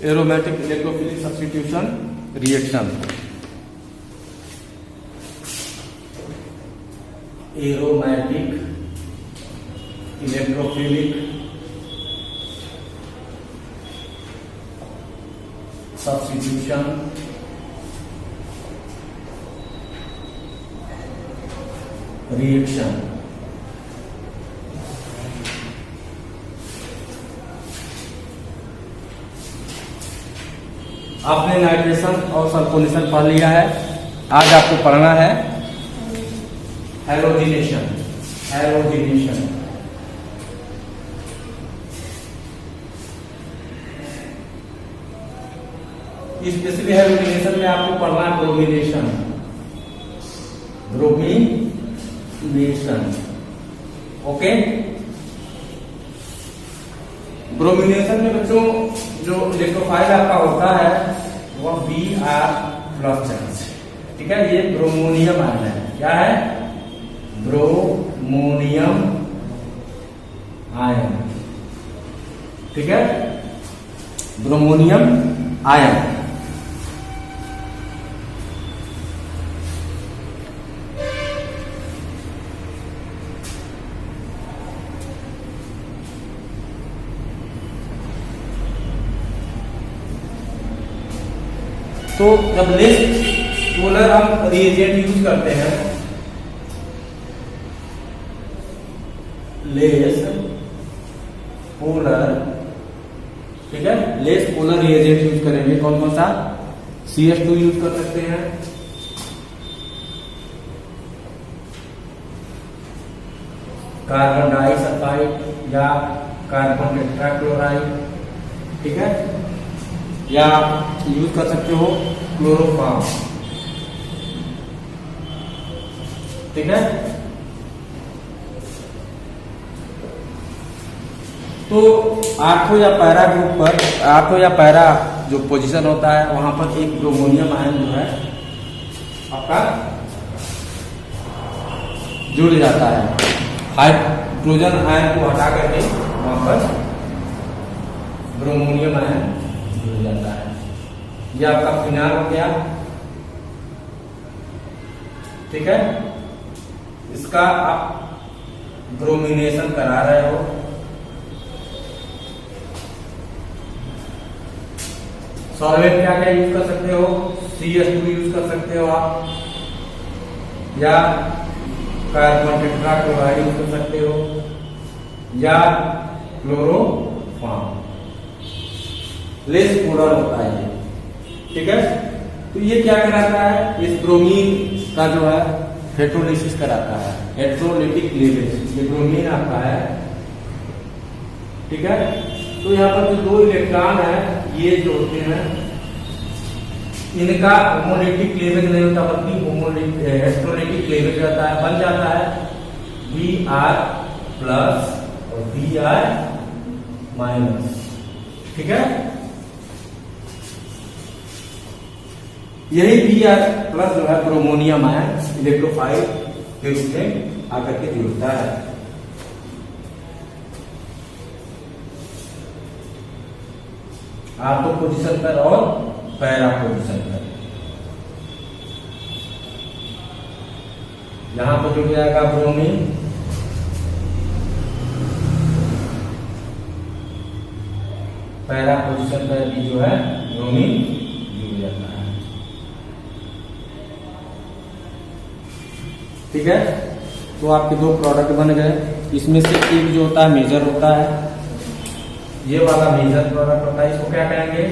Aromatic electrophilic substitution reaction. Aromatic electrophilic substitution reaction. आपने nitration और sulphonation पढ़ लिया है। आज आपको पढ़ना है हैलोजिनेशन। हैलोजिनेशन स्पेशली हैलोजिनेशन में आपको पढ़ना है ब्रोमिनेशन। Bromination, okay. ब्रोमिनेशन में बच्चों जो इलेक्ट्रोफाइल आपका होता है वह Br+ चार्ज, ठीक है। ये ब्रोमोनियम आयन है। क्या है? ब्रोमोनियम आयन, ठीक है। Bromonium ion. तो जब लेस पोलर हम रिएजेंट यूज करते हैं, लेस पोलर, ठीक है, लेस पोलर रिएजेंट यूज करेंगे। कौन कौन सा? CH2 यूज कर सकते हैं, कार्बन डाइसल्फाइड या कार्बन टेट्राक्लोराइड, ठीक है, या यूज कर सकते हो क्लोरोफॉर्म, ठीक है। तो आर्थो या पैरा ग्रुप पर, आर्थो या पैरा जो पोजीशन होता है वहां पर एक ब्रोमोनियम आयन जो है आपका जुड़ जाता है। हाइड्रोजन आयन को हटा करके वहां पर ब्रोमोनियम आयन जुड़ जाता है। यह आपका फिनाल हो गया, ठीक है। इसका आप ब्रोमिनेशन करा रहे हो। सॉल्वेंट क्या क्या यूज कर सकते हो? CH2 यूज कर सकते हो आप, या कार्बन टेट्राक्लोराइड यूज कर सकते हो, या क्लोरोफॉर्म। लेस पोलर होता है ये, ठीक है। तो ये क्या कराता है? इस ब्रोमीन का जो है हेट्रोलिसिस कराता है, हेट्रोलिटिक क्लीवेज। ये ब्रोमीन आपका है, ठीक है। तो यहाँ पर जो दो इलेक्ट्रॉन है ये जो होते हैं इनका होमोलिटिक क्लीवेज नहीं होता बल्कि हेट्रोलिटिक क्लीवेज रहता है। बन जाता है Br+ और Br-, ठीक है। यही Br+ जो है ब्रोमोनियम आयन इलेक्ट्रोफाइल के रूप में आकर के जुड़ता है। आर्थो पोजीशन पर और पैरा पोजीशन पर। यहां पर जुड़ जाएगा ब्रोमीन, पैरा पोजीशन पर भी जो है ब्रोमीन जुड़ जाता है, ठीक है। तो आपके दो प्रोडक्ट बन गए। इसमें से एक जो होता है मेजर होता है, ये वाला मेजर प्रोडक्ट होता है। इसको क्या कहेंगे?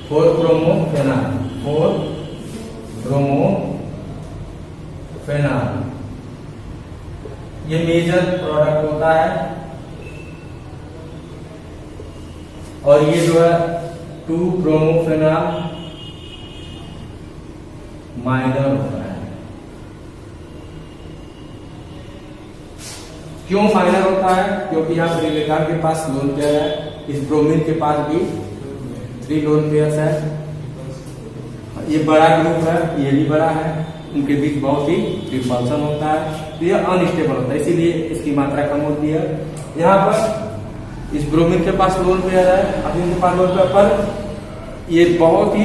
4-ब्रोमोफेनॉल, 4-ब्रोमोफेनॉल। ये मेजर प्रोडक्ट होता है। और ये जो है 2-ब्रोमोफेनॉल माइनर होता है। क्यों माइनर होता है? क्योंकि यहाँ पर इलेक्ट्रॉन के पास लोन पेयर है, इस ब्रोमीन के पास भी 3 लोन पेयर्स है। ये बड़ा ग्रुप है, ये भी बड़ा है, उनके बीच बहुत ही रिपल्सन होता है, तो ये अनस्टेबल होता है, इसीलिए इसकी मात्रा कम होती है। यहाँ पर इस ब्रोमीन के पास लोन पेयर है, अफीन के पास लोन पेयर, पर ये बहुत ही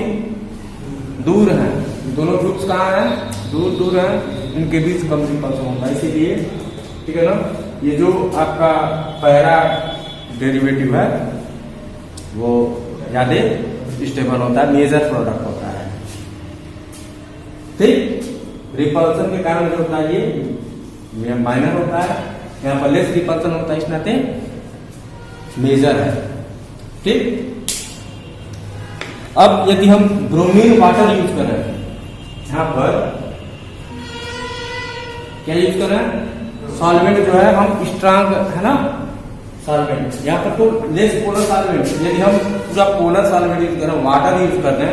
दूर है, दोनों ग्रुप्स कहाँ हैं, दूर दूर हैं, इनके बीच कम रिपल्सन होता है, इसीलिए ठीक है ना। ये जो आपका पहला डेरिवेटिव है वो ज्यादा स्टेबल होता है, मेजर प्रोडक्ट होता है, ठीक। रिपल्सन के कारण जो होता है ये माइनर होता है, यहाँ पर लेस रिपल्सन होता है, इस नाते मेजर है, ठीक। अब यदि हम ब्रोमीन वाटर यूज करें, यहां पर क्या यूज करें, सॉल्वेंट जो है हम स्ट्रांग है ना सॉल्वेंट, यहाँ पर तो लेस पोलर सॉल्वेंट, यदि हम पूरा पोलर सॉल्वेंट यूज करें, वाटर यूज कर दें,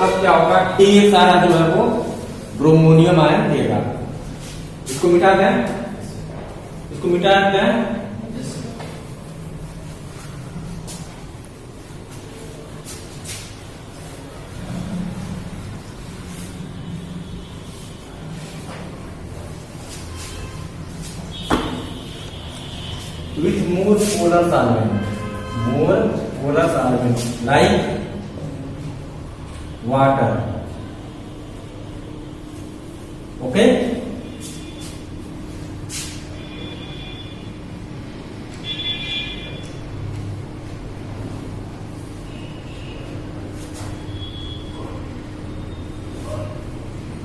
तब क्या होगा, ये सारा जो है वो ब्रोमोनियम आयन देगा। इसको मिटा दें, इसको मिटा दें, with more polar solvent like water, okay।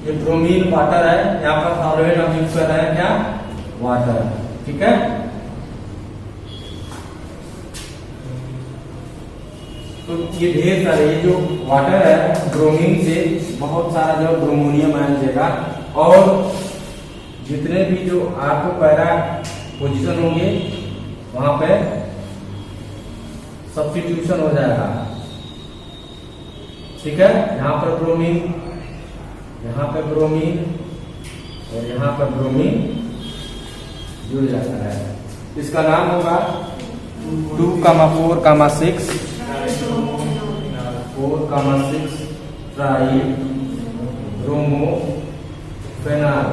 ये ब्रोमीन वाटर है, यहाँ पर सॉल्वेंट हम यूज कर रहे हैं क्या, वाटर, ठीक है। तो ये ढेर सारे, ये जो वाटर है ब्रोमीन से बहुत सारा जो ब्रोमोनियम आयन देगा, और जितने भी जो आपको पहला पोजीशन होंगे वहां पे सब्स्टिट्यूशन हो जाएगा, ठीक है। यहाँ पर ब्रोमीन, यहाँ पे ब्रोमीन और यहाँ पर ब्रोमीन जुड़ जाता है, इसका नाम होगा 2,4,6 4,6 ट्राई ब्रोमोफेनॉल,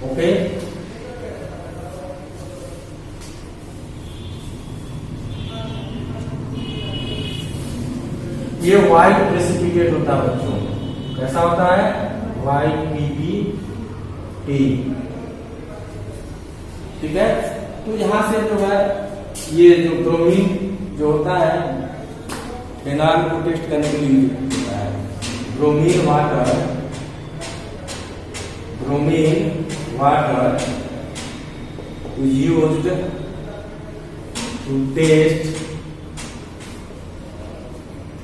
ओके। ये व्हाइट प्रेसिपिटेट होता है बच्चों, कैसा होता है, YPPT, ठीक है। तो यहां से जो है ये जो ब्रोमीन जो होता है फेनॉल को टेस्ट करने के लिए होता है, bromine water used to test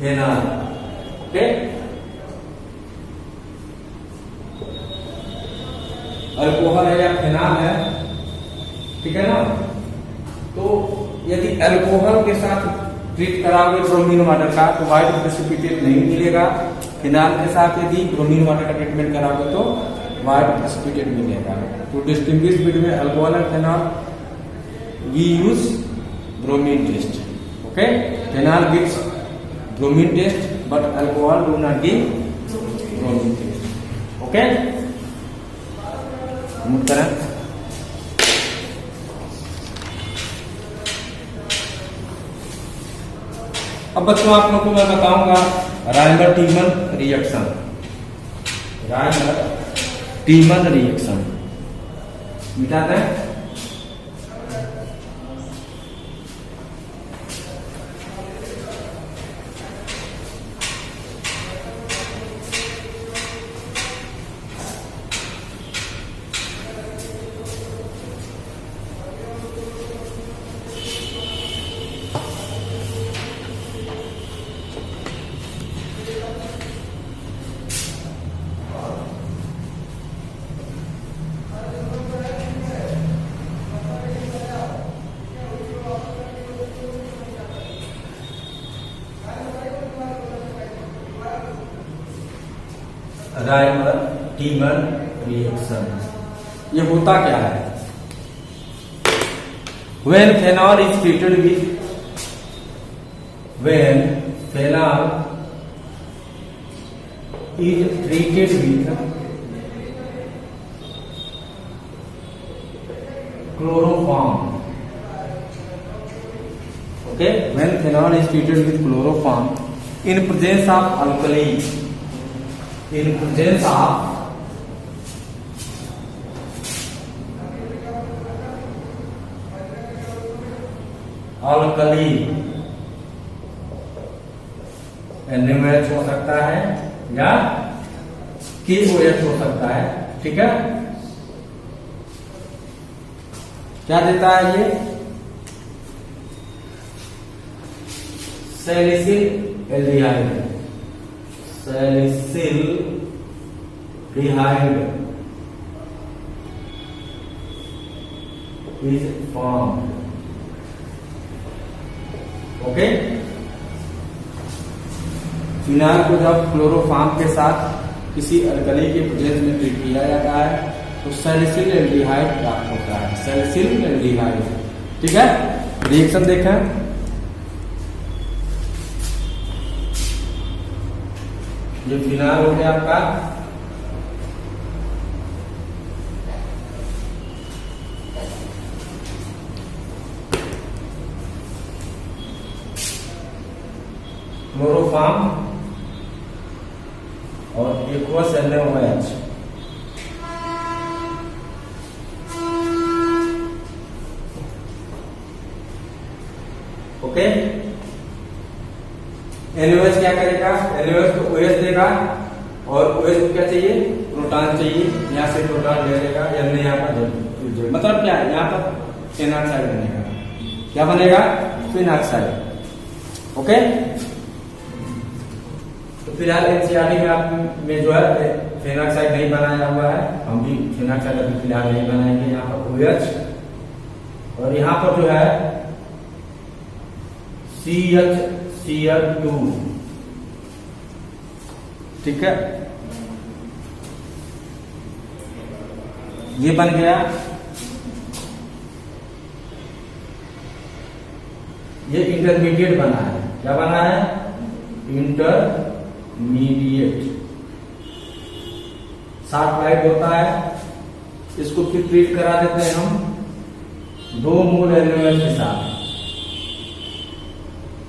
phenol, okay. Alcohol है या फेनॉल है, ठीक है ना। तो यदि अल्कोहल के साथ ट्रीट कराओगे ब्रोमीन वाटर का तो व्हाइट प्रेसिपिटेट नहीं मिलेगा, फिनाल के साथ यदि ब्रोमीन वाटर का ट्रीटमेंट कराओगे तो व्हाइट प्रेसिपिटेट मिलेगा। To distinguish between alcohol and phenol we use bromine test, okay. Phenol gives bromine test but alcohol do not give bromine test, okay. Move करें, अब बच्चों आप लोगों को मैं बताऊंगा रायमर-टीमन रिएक्शन, रायमर-टीमन रिएक्शन मिटाते हैं। रायमर-टीमन रिएक्शन, ये होता क्या है, when phenol is treated with chloroform. Okay, when phenol is treated with chloroform in presence of alkali, in presence of alkali, NaOH हो सकता है या KOH हो सकता है, ठीक है। क्या देता है ये? Salicylaldehyde, salicylaldehyde is formed. Okay, phenyl को जब क्लोरोफॉर्म के साथ किसी अल्कली के प्रेजेंस में ट्रीट किया जाता है तो सैलिसिल एल्डिहाइड प्राप्त होता है, सैलिसिल एल्डिहाइड, ठीक है। रिएक्शन देखें, ये फिनाइल हो गया आपका, क्लोरोफॉर्म और एक्वस NaOH, ओके। NaOH क्या करेगा? NaOH को OH देगा और OH को क्या चाहिए? प्रोटॉन चाहिए, यहाँ से प्रोटॉन ले लेगा, Na यहाँ पर मतलब क्या है? यहाँ पर फिनॉक्साइड बनेगा, क्या बनेगा? Phenoxide, okay. तो फिलहाल एनसीईआरटी में आप में जो है फिनॉक्साइड नहीं बनाया हुआ है, हम भी फिनॉक्साइड अभी फिलहाल नहीं बनाएंगे। यहाँ पर OH और यहाँ पर जो है CHCl2, ठीक है, ये बन गया। ये इंटरमीडिएट बना है, क्या बना है? इंटरमीडिएट शार्प लाइट होता है, इसको फिर ट्रीट करा देते हैं हम 2 मोल NaOH के साथ।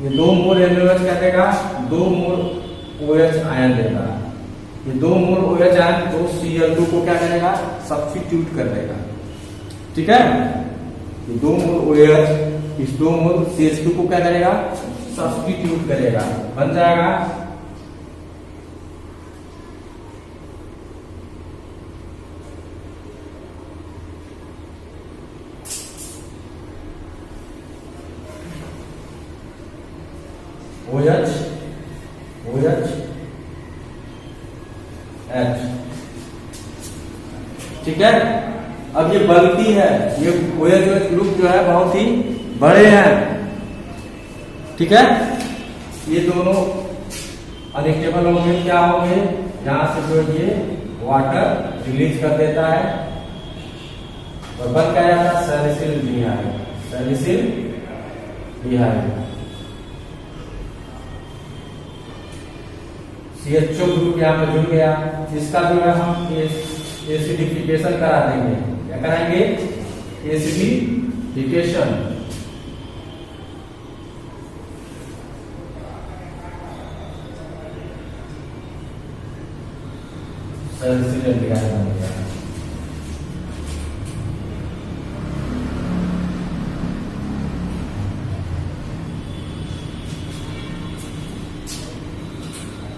ये 2 मोल NaOH क्या देगा? 2 मोल OH आयन देगा। ये 2 मोल OH आयन तो Cl2 को क्या करेगा? सब्स्टिट्यूट कर देगा, ठीक है। ये 2 मोल OH इस 2 मोल CH2 को क्या करेगा? सब्स्टिट्यूट करेगा, बन जाएगा OH, H, ठीक है। अब ये बल्कि है, ये OH ग्रुप जो है बहुत ही बड़े हैं, ठीक है। ये दोनों अनस्टेबल होंगे, क्या होंगे? यहां से जो ये वाटर रिलीज कर देता है और बन क्या जाता है? Salicylaldehyde, salicylaldehyde. CHO group यहाँ पे जुड़ गया, इसका जो है हम एसिडिफिकेशन करा देंगे, क्या कराएंगे? एसिडिफिकेशन। सैलिसिल डिहाइड बन गया।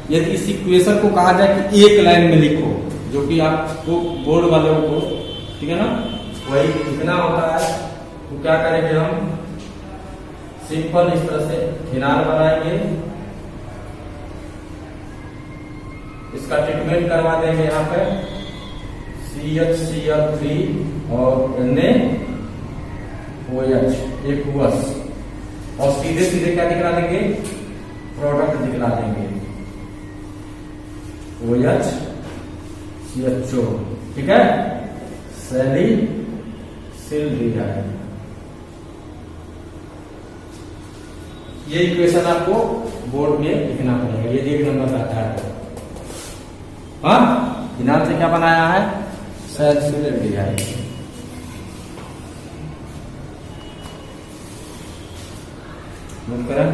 यदि इस इक्वेशन को कहा जाए कि एक लाइन में लिखो, जो कि आपको बोर्ड वालों को, ठीक है ना, वही लिखना होता है, तो क्या करेंगे हम? सिंपल इस तरह से फिनाइल बनाएंगे, इसका ट्रीटमेंट करवा देंगे यहाँ पे CHCl3 और NaOH एक्वस, और सीधे सीधे क्या दिखला देंगे? प्रोडक्ट दिखला देंगे OH CHO, ठीक है, सैलिसिल डिहाइड। ये इक्वेशन आपको बोर्ड में लिखना पड़ेगा, ये 1 नंबर का आता है। हाँ, फिनाइल से क्या बनाया है? सैलिसिल डिहाइड। नोट करें।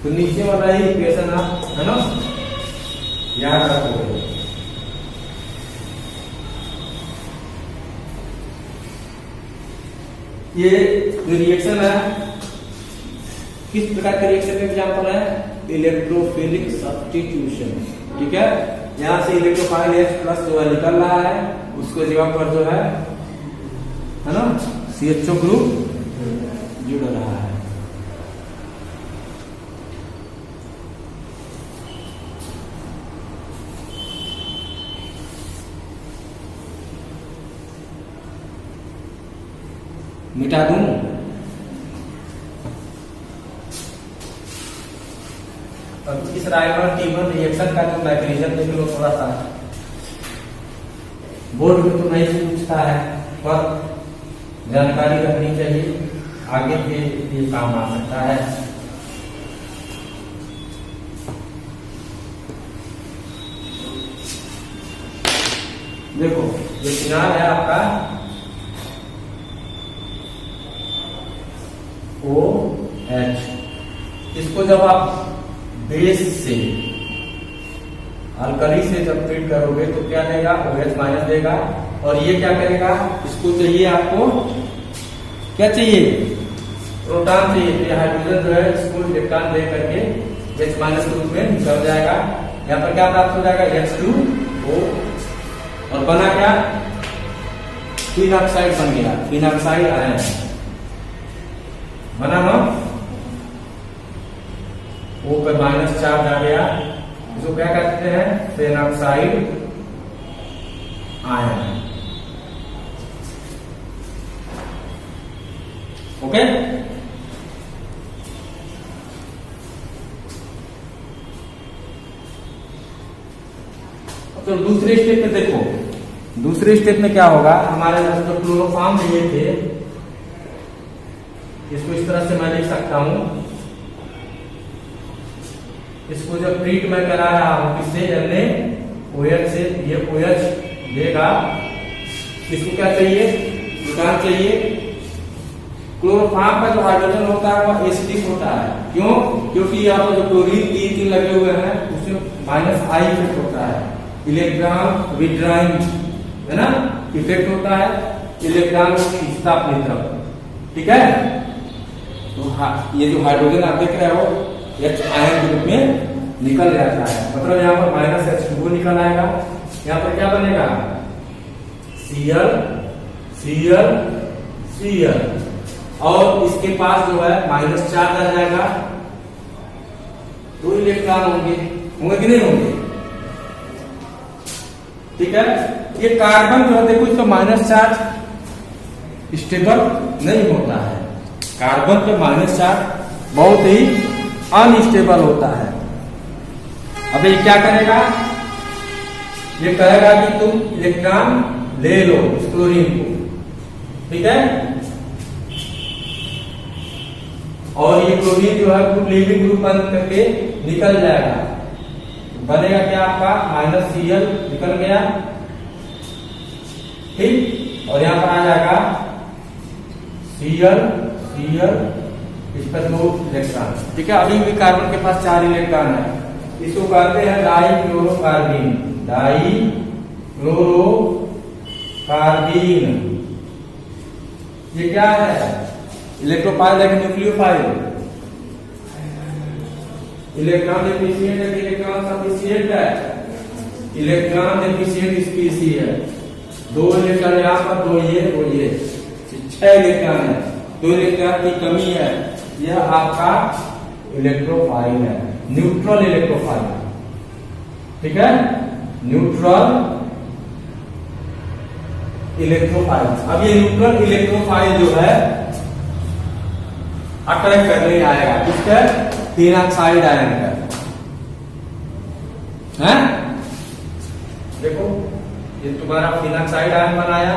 तो नीचे वाला ही इक्वेशन आप है ना याद रखोगे। ये जो रिएक्शन है किस प्रकार के रिएक्शन का एग्जांपल है? Electrophilic substitution. ठीक है, यहां से इलेक्ट्रोफाइल H प्लस जो है निकल रहा है, उसको जगह पर जो है ना CHO ग्रुप जुड़ रहा है। मिटा दूं? अब इस राइमर T1 रिएक्शन का जो मैकेनिज्म देख लो थोड़ा सा, बोर्ड में तो नहीं पूछता है पर जानकारी रखनी चाहिए, आगे के लिए काम आ सकता है। देखो ये किनार है आपका OH, इसको जब आप बेस से अल्कली से जब ट्रीट करोगे तो क्या देगा? OH माइनस देगा। और ये क्या करेगा? इसको चाहिए आपको क्या चाहिए? प्रोटॉन चाहिए। तो हाइड्रोजन जो है इसको इलेक्ट्रॉन दे करके H माइनस के रूप में निकल जाएगा। यहाँ पर क्या प्राप्त हो जाएगा? H2O। और बना क्या? फिन ऑक्साइड बन गया, फिन ऑक्साइड आयन बना ना, O पर माइनस चार्ज आ गया, इसको क्या कहते हैं? Fin oxide ion. ओके, तो दूसरे स्टेप में देखो, दूसरे स्टेप में क्या होगा? हमारे जो क्लोरोफॉर्म लिए थे, इसको इस तरह से मैं लिख सकता हूं, इसको जब ट्रीट में करा रहा हूं किससे? NaOH से, ये OH देगा, इसको क्या चाहिए? प्रोटॉन चाहिए। क्लोरोफॉर्म का जो हाइड्रोजन होता है वो एसिडिक होता है। क्यों? क्योंकि यहाँ पर जो क्लोरीन 3 लगे हुए हैं उसमें माइनस आई इफेक्ट होता है, इलेक्ट्रॉन विड्रॉइंग है ना इफेक्ट होता है, इलेक्ट्रॉन को खींचता अपनी तरफ। ठीक है, तो ये जो हाइड्रोजन आप देख रहे हो H आयन के रूप में निकल जाता है, मतलब यहाँ पर माइनस H2O निकल आएगा। यहाँ पर क्या बनेगा? Cl Cl Cl, और इसके पास जो है माइनस चार्ज आ जाएगा, 2 इलेक्ट्रॉन होंगे कि नहीं होंगे? ठीक है, ये कार्बन जो है देखो इसका माइनस चार्ज स्टेबल नहीं होता है, कार्बन पे माइनस चार्ज बहुत ही अनस्टेबल होता है। अब ये क्या करेगा? ये कहेगा कि तुम इलेक्ट्रॉन ले लो इस क्लोरीन को। ठीक है, और ये क्लोरीन जो है ग्रुप लीविंग ग्रुप बन करके निकल जाएगा, बनेगा क्या आपका? माइनस Cl निकल गया। ठीक, और यहां पर आ जाएगा Cl Cl, इस पर 2 इलेक्ट्रॉन। ठीक है, अभी भी कार्बन के पास 4 इलेक्ट्रॉन है, इसको कहते हैं डाइक्लोरोकार्बीन। डाइक्लोरोकार्बीन ये क्या है? इलेक्ट्रोफाइल है कि न्यूक्लियोफाइल? इलेक्ट्रॉन डेफिशिएंट है कि इलेक्ट्रॉन सफिशिएंट है? इलेक्ट्रॉन डेफिशिएंट स्पीशीज है। 2 इलेक्ट्रॉन यहाँ पर, 2 ये 6 इलेक्ट्रॉन है, 2 इलेक्ट्रॉन की कमी है, यह आपका इलेक्ट्रोफाइल है, न्यूट्रल इलेक्ट्रोफाइल। ठीक है, न्यूट्रल इलेक्ट्रोफाइल। अब ये न्यूट्रल इलेक्ट्रोफाइल जो है अट्रैक्ट करने आएगा किसका? फिन ऑक्साइड आयन का। है देखो ये तुम्हारा फिन ऑक्साइड आयन बनाया,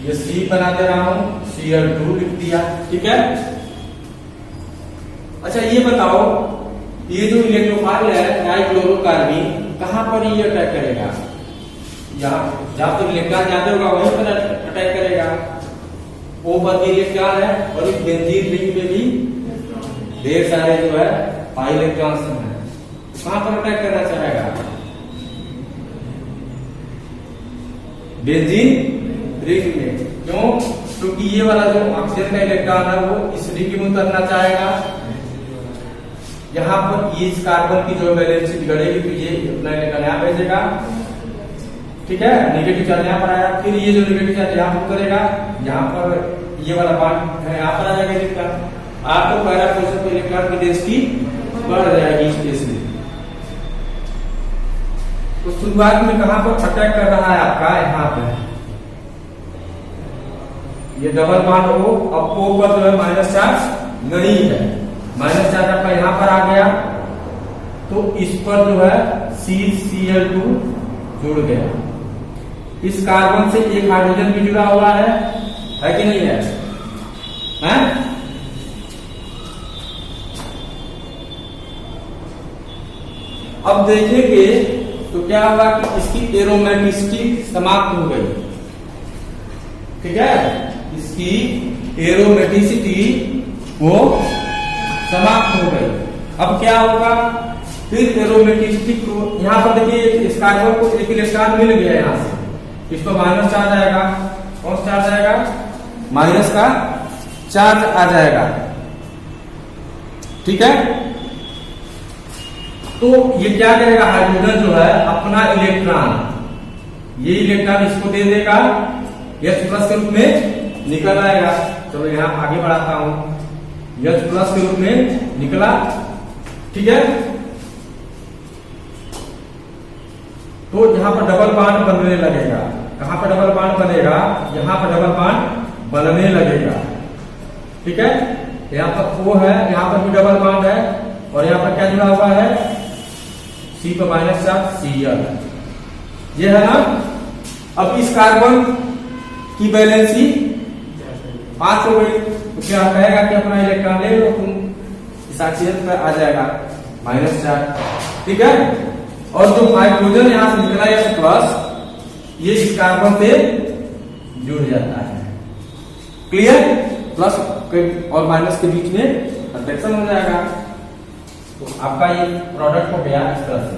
ये सी बना दे रहा हूं, Cl2 लिख दिया, ठीक है। अच्छा ये बताओ, ये जो इलेक्ट्रोफाइल है डाइक्लोरोकार्बीन, कहां पर ये अटैक करेगा? यहाँ जहां पर इलेक्ट्रॉन जाते होगा वहीं पर अटैक करेगा। O पर भी इलेक्ट्रॉन है और इस बेंजीन रिंग में भी ढेर सारे जो है पाई इलेक्ट्रॉन्स हैं, कहां पर अटैक करना चाहेगा? बेंजीन रिंग में। क्यों? क्योंकि ये वाला जो ऑक्सीजन का इलेक्ट्रॉन है वो इस रिंग में उतरना चाहेगा। यहाँ पर इस कार्बन की जो वैलेंसी बिगड़ेगी तो ये अपना इलेक्ट्रॉन यहाँ भेजेगा, ठीक है। नेगेटिव चार्ज यहाँ पर आया, फिर ये जो नेगेटिव चार्ज यहाँ पर उतरेगा, यहाँ पर ये वाला बॉन्ड है यहाँ पर आ जाएगा इलेक्ट्रॉन। आपको पैरा पोजीशन पर इलेक्ट्रॉन की डेंसिटी बढ़ जाएगी स्पेशली। तो शुरुआत में कहां पर अटैक कर रहा है आपका? यहाँ पे ये डबल बॉन्ड हो, अब O पर जो है माइनस चार्ज नहीं है, माइनस चार्ज आपका यहाँ पर आ गया, तो इस पर जो है CCl2 जुड़ गया। इस कार्बन से एक हाइड्रोजन भी जुड़ा हुआ है कि नहीं है? हैं? अब देखेंगे तो क्या होगा कि इसकी एरोमेटिसिटी समाप्त हो गई, ठीक है। इसकी एरोमेटिसिटी वो समाप्त हो गई। अब क्या होगा? फिर एरोमेटिसिटी को यहाँ पर देखिए, इस कार्बन को एक इलेक्ट्रॉन मिल गया यहाँ से, इसको माइनस चार्ज आएगा। कौन सा चार्ज आएगा? माइनस का चार्ज आ जाएगा, ठीक है। तो ये क्या करेगा? हाइड्रोजन जो है अपना इलेक्ट्रॉन, ये इलेक्ट्रॉन इसको दे देगा, H+ के रूप में निकल आएगा। चलो यहाँ आगे बढ़ाता हूं, H+ के रूप में निकला, ठीक है। तो यहाँ पर डबल बॉन्ड बनने लगेगा। कहां पर डबल बॉन्ड बनेगा? यहाँ पर डबल बॉन्ड बनने लगेगा, ठीक है। यहाँ पर O है, यहाँ पर भी डबल बॉन्ड है, और यहाँ पर क्या जुड़ा हुआ है? C पर माइनस चार्ज Cl, ये है ना। अब इस कार्बन की वैलेंसी 5 हो गई, तो क्या कहेगा कि अपना इलेक्ट्रॉन ले लो तुम, इस ऑक्सीजन पर आ जाएगा माइनस चार्ज, ठीक है। और जो हाइड्रोजन यहां से निकला H+, ये इस कार्बन से जुड़ जाता है, क्लियर। प्लस और माइनस के बीच में अट्रैक्शन हो जाएगा, तो आपका ये प्रोडक्ट हो गया इस तरह से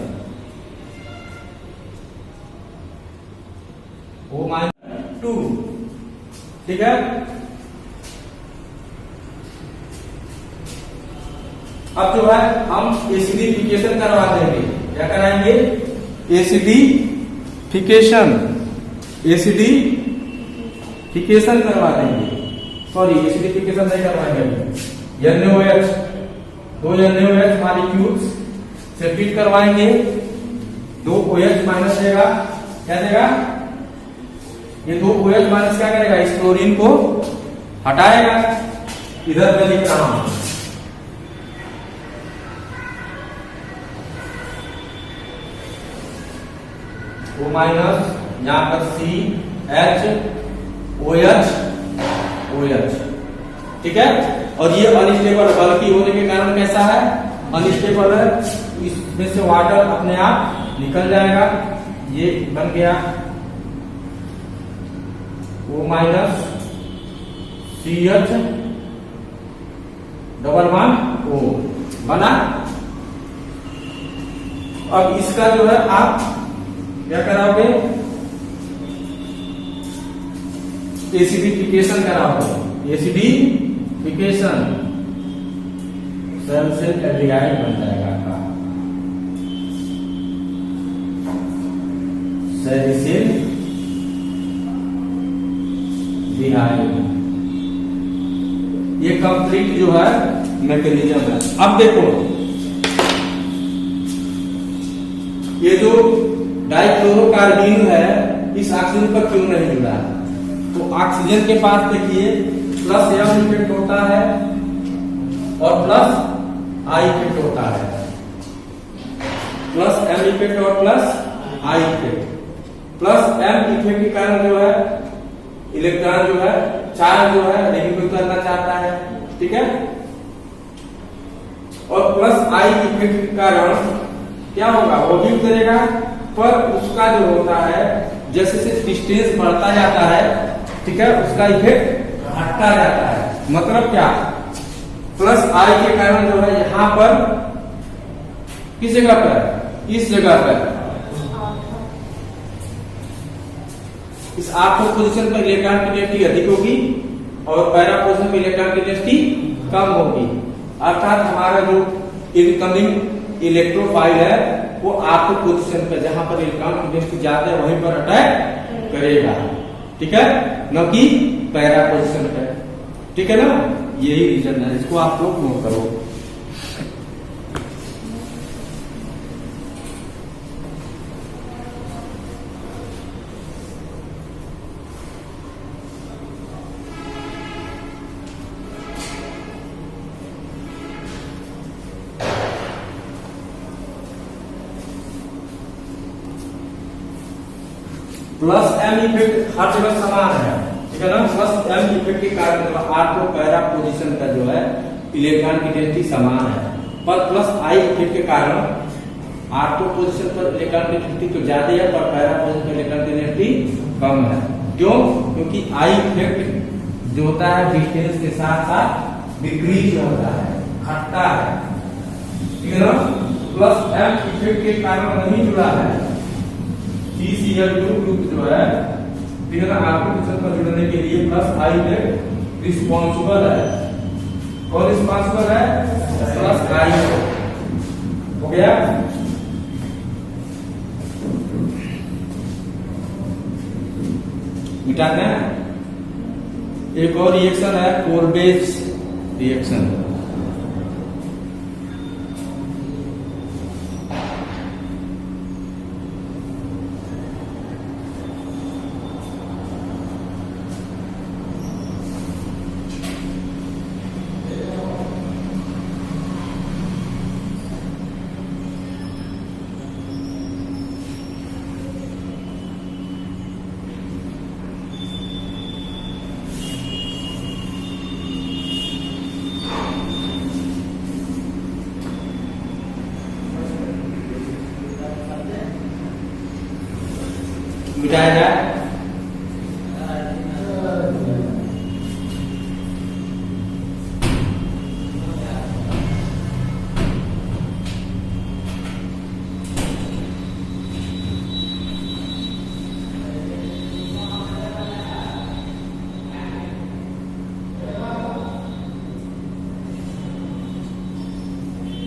O-2, ठीक है। अब जो है हम एसिडिफिकेशन करवा देंगे। क्या कराएंगे? एसिडिफिकेशन करवा देंगे। सॉरी, एसिडिफिकेशन नहीं करवाएंगे, NaOH, 2 NaOH मॉलिक्यूल्स से ट्रीट करवाएंगे। 2 OH माइनस देगा, क्या देगा? ये 2 OH माइनस क्या करेगा? इस क्लोरीन को हटाएगा। इधर मैं लिख रहा हूं O माइनस, यहां पर CH OH, ठीक है। और ये अनस्टेबल, बल्कि होने के कारण कैसा है? अनस्टेबल है, इसमें से वाटर अपने आप निकल जाएगा। ये बन गया O minus CH double bond O बना। अब इसका जो है आप क्या कराओगे? एसिडिफिकेशन कराओगे। एसिडिफिकेशन सल्फेट एल्डिहाइड बन जाएगा आपका, सैलिसिल डिहाइड। ये कंप्लीट जो है मैकेनिज्म है। अब देखो, ये जो डाइक्लोरोकार्बीन है इस ऑक्सीजन पर क्यों नहीं जुड़ा? तो ऑक्सीजन के पास देखिए प्लस M इफेक्ट होता है और प्लस I इफेक्ट होता है, प्लस M इफेक्ट और plus I effect. Plus M effect के कारण जो है इलेक्ट्रॉन जो है चार्ज जो है रिमूव करना चाहता है, ठीक है। और प्लस आई इफेक्ट के कारण क्या होगा, वो भी उतरेगा, पर उसका जो होता है जैसे जैसे डिस्टेंस बढ़ता जाता है, ठीक है, उसका इफेक्ट घटता जाता है। मतलब क्या, प्लस आई के कारण जो है यहां पर किस जगह पर, इस जगह पर, इस आपको पोजीशन पर इलेक्ट्रॉन की डेंसिटी अधिक होगी और पैरा पोजीशन पर इलेक्ट्रॉन की डेंसिटी कम होगी। अर्थात हमारा जो इनकमिंग इलेक्ट्रोफाइल है वो आपको पोजीशन पर जहां पर इलेक्ट्रॉन की डेंसिटी ज्यादा है वहीं पर अटैक करेगा, ठीक है, न कि पैरा पोजीशन पर, ठीक है ना। यही रीजन है, इसको आप लोग नोट करो। प्लस एम इफेक्ट हर जगह समान है, ठीक है ना। प्लस एम इफेक्ट के कारण आपको पैरा पोजीशन का जो है इलेक्ट्रॉन की डेंसिटी समान है, पर प्लस आई इफेक्ट के कारण आपको पोजीशन पर इलेक्ट्रॉन की डेंसिटी तो ज्यादा है पर पैरा पोजीशन पर इलेक्ट्रॉन की डेंसिटी कम है। क्यों, क्योंकि आई इफेक्ट जो होता है डिस्टेंस के साथ साथ डिक्रीज होता है, घटता है, ठीक है ना। प्लस एम इफेक्ट के कारण नहीं जुड़ा है CCl2 ग्रुप जो है, ठीक है ना, आपको पोजीशन पर जुड़ने के लिए प्लस आई इफेक्ट रिस्पॉन्सिबल है। कौन रिस्पॉन्सिबल है, प्लस आई। हो गया, मिटाते हैं। एक और रिएक्शन है कोल्बेज रिएक्शन। मिटाया जाए।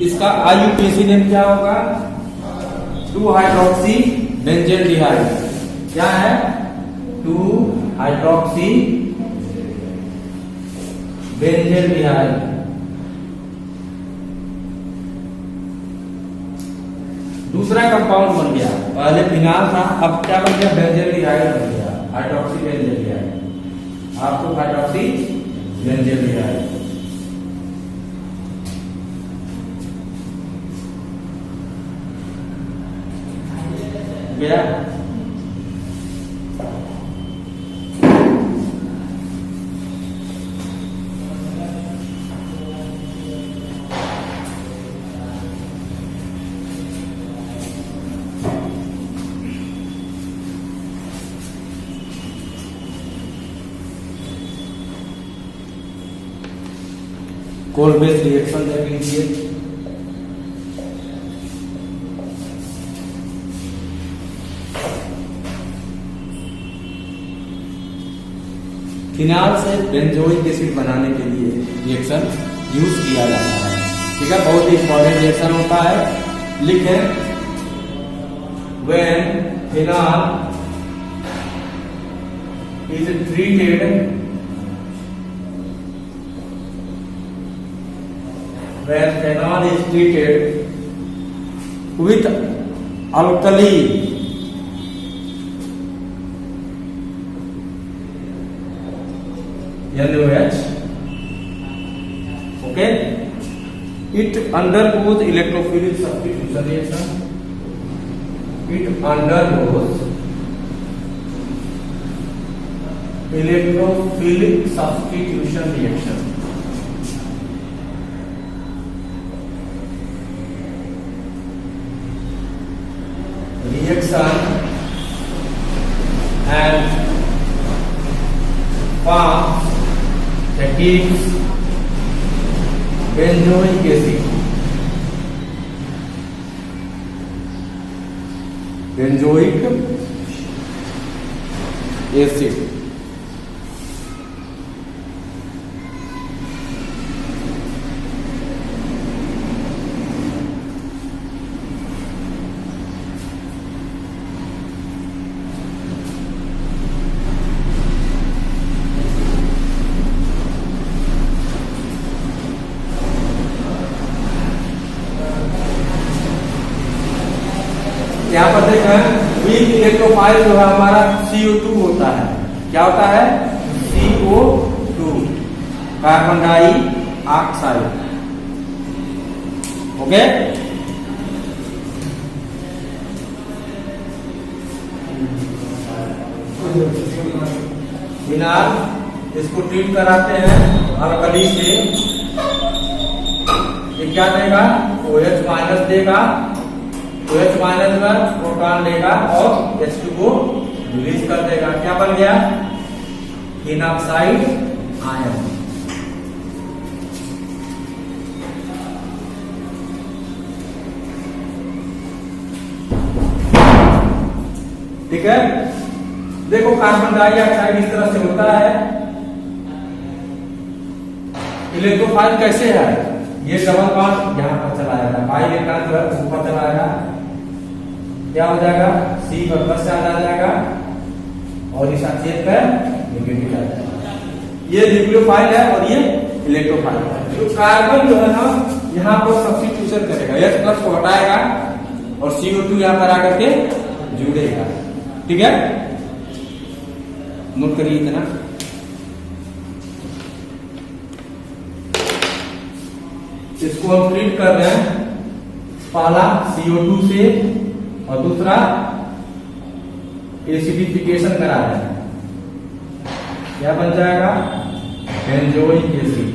इसका आईयूपीएसी नेम क्या होगा, 2 हाइड्रोक्सी बेंजेल्डिहाइड। क्या है, 2 हाइड्रोक्सी बेंजेल्डिहाइड। दूसरा कंपाउंड बन गया, पहले फिनाल था, अब क्या बन गया, बेंजेल्डिहाइड बन गया, हाइड्रोक्सी बेंजेल्डिहाइड। आपको हाइड्रोक्सी बेंजेल्डिहाइड गया। कोल्बेज रिएक्शन देख लीजिए। फिनाल से बेंजोइक एसिड बनाने के लिए रिएक्शन यूज किया जाता है, ठीक है, बहुत ही इंपॉर्टेंट रिएक्शन होता है। लिखें, when phenol is treated when phenol is treated with alkali NaOH, okay, it undergoes electrophilic substitution reaction. It undergoes electrophilic substitution reaction. Reaction and forms that gives benzoic acid. Benzoic acid. यहाँ पर देखें week electrophile जो है हमारा CO2 होता है। क्या होता है? CO2, कार्बन डाई ऑक्साइड। ओके, फिनाल इसको ट्रीट कराते हैं अल्कली से। ये क्या देगा? OH माइनस देगा। OH माइनस में प्रोटॉन लेगा और H2 को रिलीज कर देगा। क्या बन गया? Phenoxide ion. ठीक है, देखो कार्बन डाइऑक्साइड इस तरह से होता है। इलेक्ट्रोफाइल कैसे है? ये डबल बॉन्ड यहाँ पर चला जाएगा, बाई इलेक्ट्रॉन जो है ऊपर चला जाएगा। क्या हो जाएगा? C पर प्लस चार्ज आ जाएगा और इस छेद पर नेगेटिव आ जाएगा। ये न्यूक्लियोफाइल है और ये इलेक्ट्रोफाइल है। तो कार्बन जो है ना यहाँ पर सब्स्टिट्यूशन करेगा, H प्लस को हटाएगा और CO2 यहाँ पर आकर के जुड़ेगा। ठीक है, नोट करिए इतना। इसको हम ट्रीट कर रहे हैं, पहला CO2 से और दूसरा एसिडिफिकेशन करा रहे हैं। क्या बन जाएगा? Benzoic acid.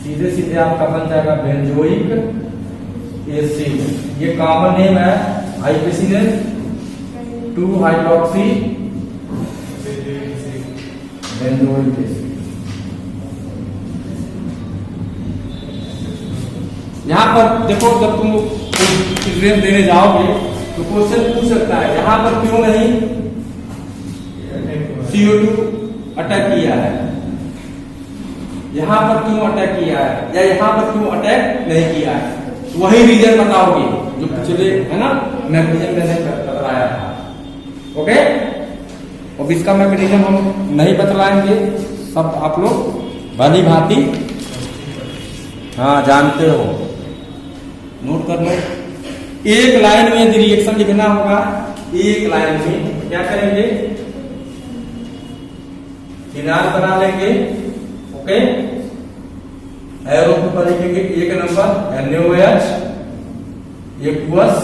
सीधे सीधे आपका बन जाएगा बेंजोइक एसिड। ये कॉमन नेम है आईपीसीएल 2-हाइड्रोक्सी बेंजोइक एसिड। यहां पर देखो, जब तुम चिल्ड्रेन देने जाओगे तो क्वेश्चन पूछ सकता है यहां पर क्यों नहीं CO2 अटैक किया है, यहां पर क्यों अटैक किया है, या यहां पर क्यों अटैक नहीं किया है। वही रीजन बताओगे जो पिछले है ना मैकेनिज्म मैंने बतलाया था। ओके, अब इसका मैकेनिज्म हम नहीं बतलाएंगे, सब आप लोग भली भांति हाँ जानते हो। नोट कर लो, एक लाइन में यदि रिएक्शन लिखना होगा, एक लाइन में क्या करेंगे? फिनाल बना लेंगे। ओके, एरो पर लिखेंगे 1 नंबर NaOH, एक्वस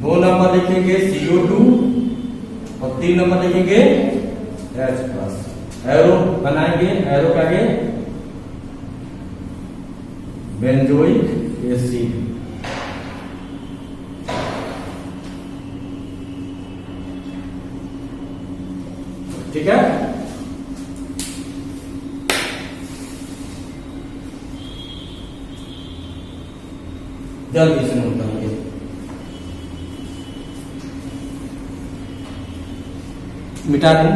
2 नंबर लिखेंगे CO2 और 3 नंबर लिखेंगे H प्लस। एरो बनाएंगे, एरो के आगे बेंजोइक एसिड। ठीक है, जल्दी से नोट करेंगे। मिटा दूं,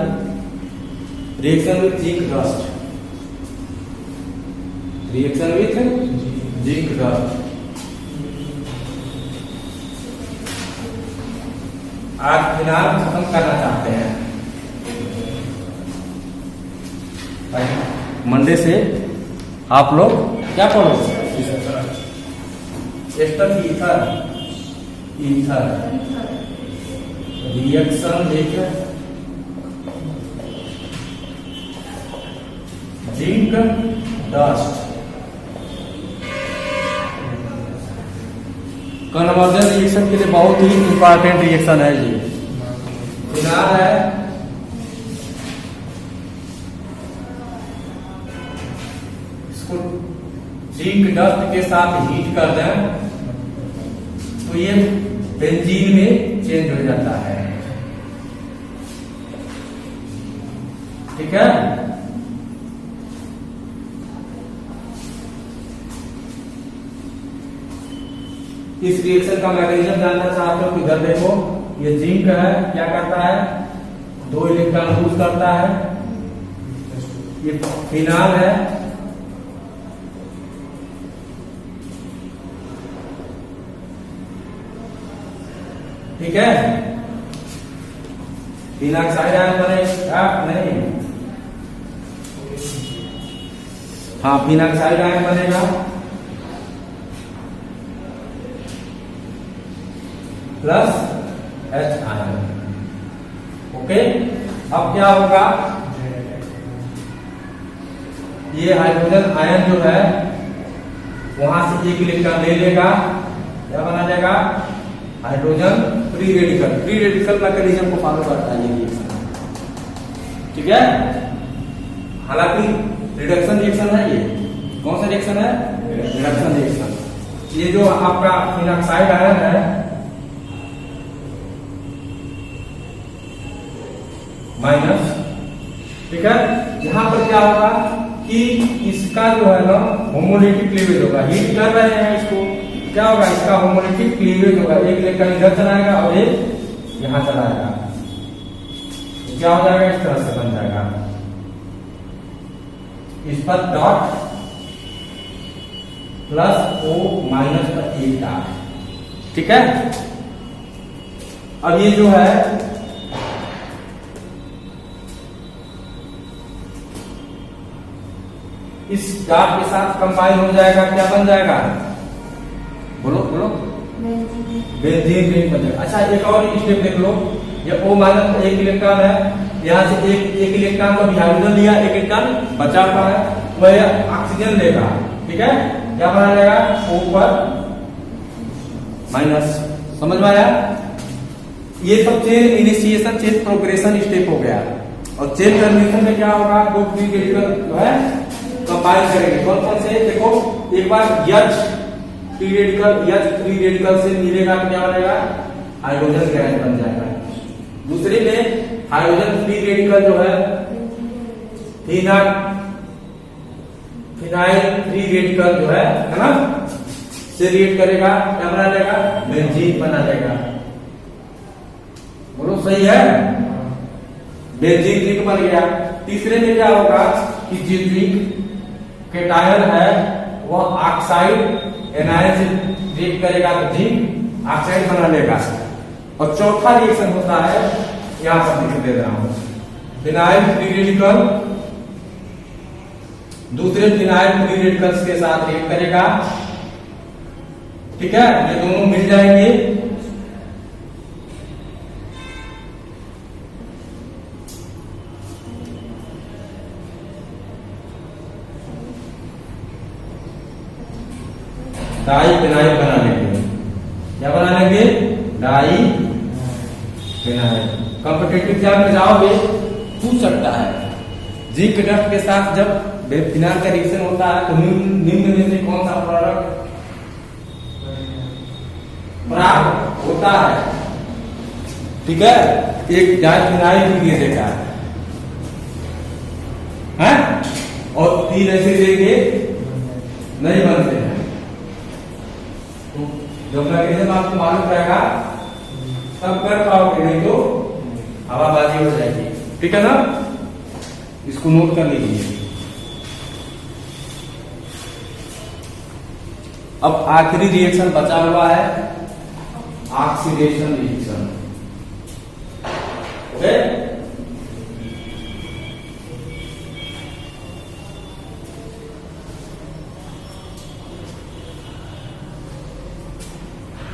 reaction with zinc dust, reaction with zinc dust. आज फिलहाल खत्म करना चाहते हैं, मंडे से आप लोग क्या पढ़ोगे? Ester ether, ether reaction with zinc dust. Conversion reaction के लिए बहुत ही इंपॉर्टेंट रिएक्शन है ये। फिनाल है, इसको जिंक डस्ट के साथ हीट कर दें तो ये बेंजीन में चेंज हो जाता है। ठीक है, इस रिएक्शन का मैकेनिज्म जानना चाहते हो तो इधर देखो, ये जिंक है, क्या करता है, 2 इलेक्ट्रॉन लूज करता है। ये फिनाल है, ठीक है, फिनाक्साइड आयन बनेगा नहीं, हाँ फिनाक्साइड आयन बनेगा प्लस H आयन। ओके, अब क्या होगा, ये हाइड्रोजन आयन जो है वहां से एक इलेक्ट्रॉन ले लेगा, क्या बना जाएगा, hydrogen free radical. Free radical mechanism को फॉलो करता है ये रिएक्शन। ठीक है, हालांकि रिडक्शन रिएक्शन है ये। कौन सा रिएक्शन है, रिडक्शन रिएक्शन। ये जो आपका फिनाक्साइड आयन है माइनस, ठीक है, यहां पर क्या होगा कि इसका जो है ना होमोलिटिक क्लीवेज होगा। हीट कर रहे हैं इसको, क्या होगा, इसका होमोलिटिक क्लीवेज होगा। एक इलेक्ट्रॉन इधर चलाएगा और एक यहां चलाएगा, तो क्या हो जाएगा, इस तरह से बन जाएगा। इस पर डॉट प्लस O माइनस पर एक डॉट। ठीक है, अब ये जो है इस डॉट के साथ कंबाइन हो जाएगा, क्या बन जाएगा, बोलो बोलो, बेंजीन रिंग बन जाएगा। अच्छा, एक और स्टेप देख लो, ये O माइनस पर एक इलेक्ट्रॉन है, यहाँ से एक इलेक्ट्रॉन को हाइड्रोजन लिया, एक इलेक्ट्रॉन बचा हुआ है, वह ऑक्सीजन लेगा। ठीक है, क्या बना जाएगा, O पर माइनस। समझ में आया, ये सब chain initiation, chain progression step हो गया। और चेन टर्मिनेशन में क्या होगा, दो फ्री रेडिकल जो है कंबाइन करेंगे। कौन कौन से, देखो, एक बार H फ्री रेडिकल से मिलेगा तो क्या बनेगा, हाइड्रोजन गैस बन जाएगा। दूसरे में हाइड्रोजन फ्री रेडिकल जो है फिनाइल फ्री रेडिकल जो है ना, से रिएक्ट करेगा, क्या बना लेगा, बेंजीन बना लेगा। बोलो सही है, बेंजीन रिंग बन गया। तीसरे में क्या होगा कि जिंक केटायन है वह ऑक्साइड एनायन से रिएक्ट करेगा तो जिंक ऑक्साइड बना लेगा। और चौथा रिएक्शन होता है, यहां पर लिख दे रहा हूं, फिनाइल फ्री रेडिकल दूसरे फिनाइल फ्री रेडिकल्स के साथ रिएक्ट करेगा। ठीक है, ये दोनों मिल जाएंगे, डाई फिनाइल बना लेंगे। क्या बना लेंगे, डाई फिनाइल। कॉम्पिटिटिव एग्जाम में जाओगे पूछ सकता है, जिंक डस्ट के साथ जब फिनाइल का रिएक्शन होता है तो निम्न में से कौन सा प्रोडक्ट प्राप्त होता है। ठीक है, एक डाई फिनाइल भी दे देगा है, और 3 ऐसे देंगे नहीं बनते हैं। जब मैकेनिज्म आपको मालूम रहेगा तब कर पाओगे, नहीं तो हवाबाजी हो जाएगी। ठीक है ना, इसको नोट कर लीजिए। अब आखिरी रिएक्शन बचा हुआ है, ऑक्सीडेशन रिएक्शन। ओके,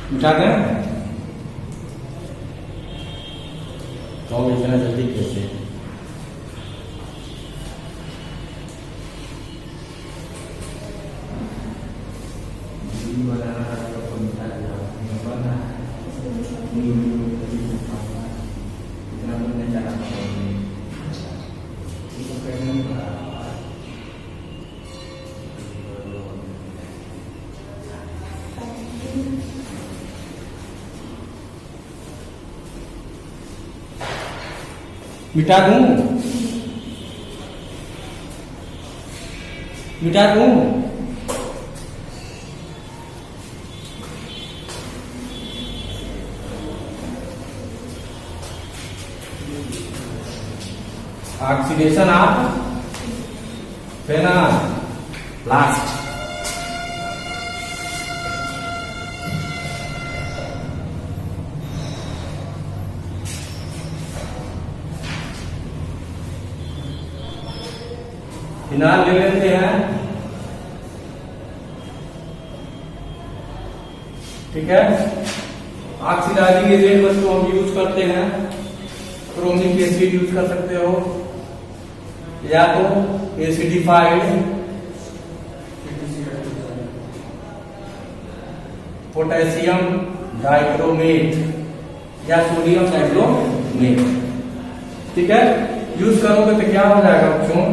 उठा दें तो इतना जल्दी कैसे, बनाना इतना तो नहीं जाना मिटा दूं, मिटा दूं। Oxidation of phenol last. Phenol ले लेते हैं, ठीक है। ऑक्सीडाइजिंग एजेंट वस्तु हम यूज करते हैं, क्रोमिक एसिड यूज कर सकते हो या तो एसिडिफाइड पोटेशियम डाइक्रोमेट या सोडियम साइक्लोमेट, ठीक है। यूज करोगे तो क्या हो जाएगा बच्चों,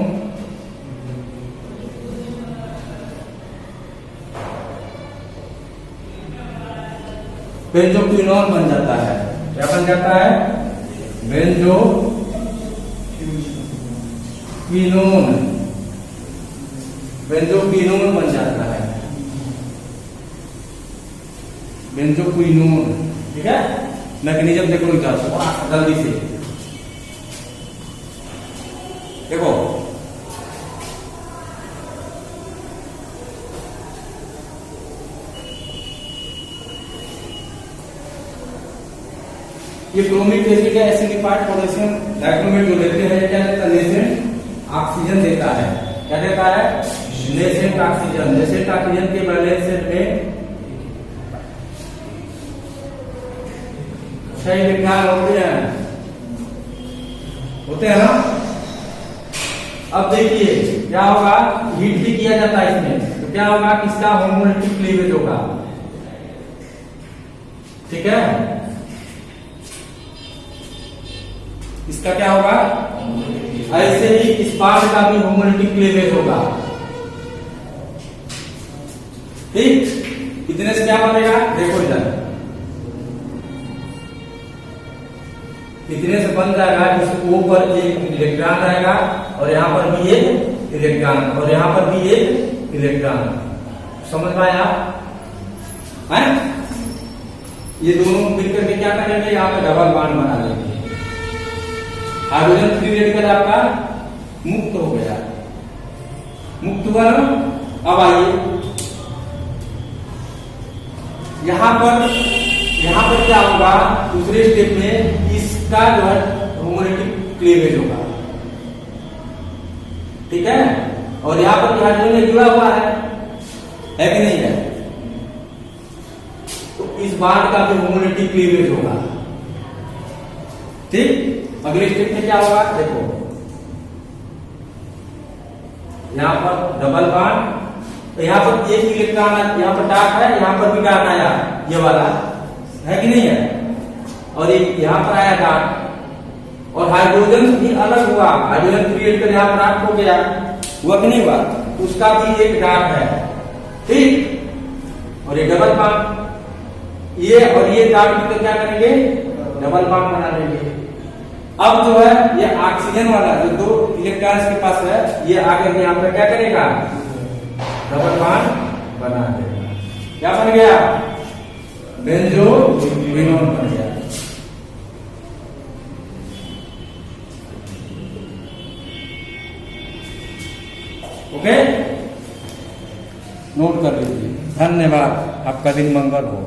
बेंजोक्विनोन बन जाता है। क्या बन जाता है, बेंजोक्विनोन, बेंजोक्विनोन बन जाता है, बेंजोक्विनोन, ठीक है। मैकेनिज्म देखो इधर जल्दी से देखो, ये क्रोमिक एसिड है, एसिडिफाइड पोटेशियम डाइक्रोमेट जो लेते हैं, क्या देता है, नेसेंट ऑक्सीजन देता है। क्या देता है, नेसेंट ऑक्सीजन। नेसेंट ऑक्सीजन के बैलेंस में 6 इलेक्ट्रॉन होते हैं ना। अब देखिए क्या होगा, हीट भी किया जाता है इसमें, तो क्या होगा, किसका होमोलिटिक क्लीवेज होगा, ठीक है। इसका क्या होगा, ऐसे ही इस पार्ट का भी होमोलिटिक क्लीवेज होगा, ठीक। इतने से क्या बनेगा, देखो इधर इतने से बन जाएगा, इसके ऊपर एक इलेक्ट्रॉन रहेगा और यहाँ पर भी एक इलेक्ट्रॉन और यहाँ पर भी एक इलेक्ट्रॉन। समझ में आया है? ये दोनों मिलकर के क्या करेंगे, यहाँ पे डबल बॉन्ड बना लेंगे। हाइड्रोजन फ्री रेडिकल आपका मुक्त हो गया, मुक्त हुआ ना। अब आइए यहाँ पर क्या होगा, दूसरे स्टेप में इसका जो है होमोलिटिक क्लीवेज होगा, ठीक है। और यहाँ पर हाइड्रोजन में जुड़ा हुआ है कि नहीं है, तो इस बांड का भी होमोलिटिक क्लीवेज होगा, ठीक। अगले स्टेप में क्या होगा, देखो यहाँ पर डबल बॉन्ड, तो यहाँ पर एक इलेक्ट्रॉन, यहाँ पर डार्क है, यहाँ पर भी डार्क आया, ये वाला है कि नहीं है, और एक यहाँ पर आया डार्क, और हाइड्रोजन भी अलग हुआ, हाइड्रोजन क्रिएट कर यहाँ पर डार्क हो गया, हुआ कि नहीं हुआ, उसका भी एक डार्क है, ठीक। और ये डबल बॉन्ड, ये और ये डार्क तो क्या करेंगे, डबल बॉन्ड बना लेंगे। अब जो है ये ऑक्सीजन वाला जो 2 इलेक्ट्रॉन्स के पास है, ये आकर यहाँ पर क्या करेगा, डबल बॉन्ड बना देगा। क्या बन गया, बेंजोक्विनोन बन गया। ओके, नोट कर लीजिए। धन्यवाद, आपका दिन मंगल हो।